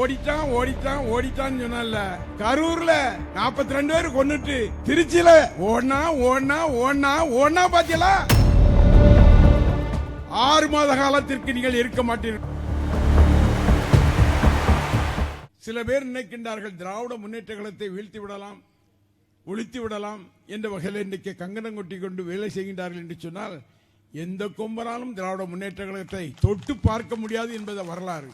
ஓடிட்டான்னு சொன்னல. கரூர்ல 42 பேர் கொன்னுட்டு திருச்சியில ஓடனா பாத்தீங்களா? 6 மாத காலத்திற்கு நீங்கள் இருக்க மாட்டீர்கள். சில பேர் நினைக்கின்றார்கள் திராவிட முன்னேற்ற கழகத்தை வீழ்த்தி விடலாம், ஒழித்து விடலாம் என்ற வகையில் இன்றைக்கு கங்கணம் கொட்டி கொண்டு வேலை செய்கின்றார்கள் என்று சொன்னால், எந்த கொம்பனாலும் திராவிட முன்னேற்ற கழகத்தை தொட்டு பார்க்க முடியாது என்பது வரலாறு.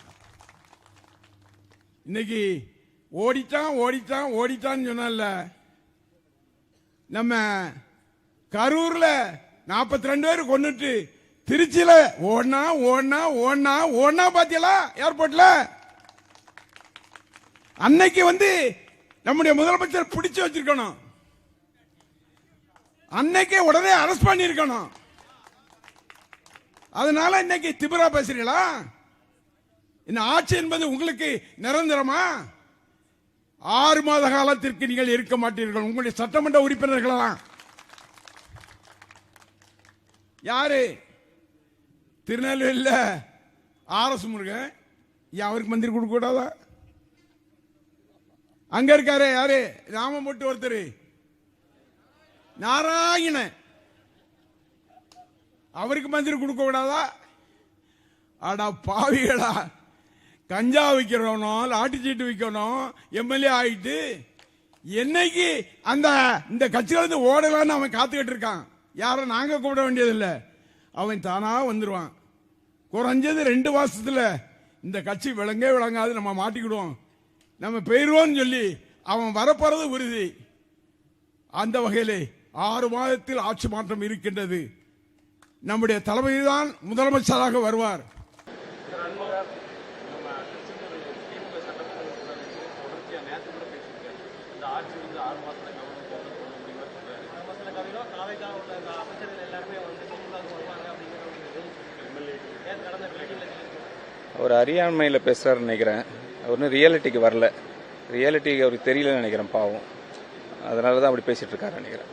இன்னைக்கு ஓடிட்டான்னு சொன்னல. நம்ம கரூர்ல 42 பேர் கொன்னுட்டு திருச்சியில ஓடனா பாத்தீங்களா? ஏர்போர்ட்ல அன்னைக்கு நம்முடைய முதலமைச்சர் பிடிச்சு வச்சிருக்கணும். அன்னைக்கே உடனே அரெஸ்ட் பண்ணி இருக்கணும். அதனால இன்னைக்கு திமிரா பேசுறீங்களா? இந்த ஆட்சி என்பது உங்களுக்கு நிரந்தரமா? 6 மாத காலத்திற்கு நீங்கள் இருக்க மாட்டீர்கள். உங்களுடைய சட்டமன்ற உறுப்பினர்களா யாரு? திருநெல்வேலியில RS முருகன் அவருக்கு மந்திரி கொடுக்க கூடாதா? அங்க இருக்காரு யாரு? ராமமூர்த்தி ஒருத்தர் நாராயணன், அவருக்கு மந்திரி கொடுக்க கூடாதா? அடா பாவிகளா, கஞ்சா விற்கிறவனும் லாட்டி சீட்டு விற்கணும் MLA ஆயிட்டு என்னைக்கு இந்த கட்சியில ஓடலான்னு அவன் காத்துக்கிட்டு இருக்கான். யாரும் நாங்க கூப்பிட வேண்டியதில்லை, அவன் தானா வந்துருவான். குறைஞ்சது 2 மாசத்துல இந்த கட்சி விளங்காது, நம்ம மாட்டிக்கிடுவோம், நம்ம போயிருவோம் சொல்லி அவன் வரப்போறது உறுதி. அந்த வகையிலே 6 மாதத்தில் ஆட்சி மாற்றம் இருக்கின்றது. நம்முடைய தலைமைதான் முதலமைச்சராக வருவார். அவர் அறியாமையில் பேசுறாருன்னு நினைக்கிறேன். அவர் ரியாலிட்டிக்கு வரல, ரியாலிட்டிக்கு அவருக்கு தெரியலன்னு நினைக்கிறேன். பாவம், அதனால தான் அப்படி பேசிட்டு இருக்காரு நினைக்கிறேன்.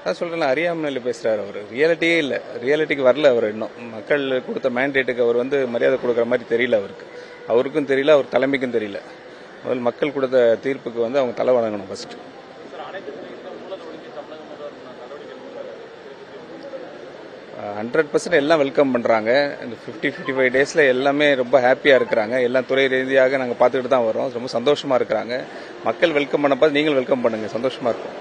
அதான் சொல்றேன், அறியாமையில் பேசுறாரு. அவர் ரியாலிட்டியே இல்லை, ரியாலிட்டிக்கு வரல. அவர் இன்னும் மக்கள் கொடுத்த மேண்டேட்டுக்கு அவர் மரியாதை கொடுக்குற மாதிரி தெரியல. அவருக்கும் தெரியல, அவர் தலைமைக்கும் தெரியல. முதல் மக்கள் கொடுத்த தீர்ப்புக்கு அவங்க தலை வணங்கணும் ஃபர்ஸ்ட். 100% எல்லாம் வெல்கம் பண்றாங்க. இந்த 50-55 டேஸ்ல எல்லாமே ரொம்ப ஹாப்பியா இருக்கிறாங்க. எல்லாம் துறை ரீதியாக நாங்கள் பார்த்துக்கிட்டு தான் வரோம். ரொம்ப சந்தோஷமா இருக்கிறாங்க. மக்கள் வெல்கம் பண்ண பார்த்து நீங்களும் வெல்கம் பண்ணுங்க, சந்தோஷமா இருக்கும்.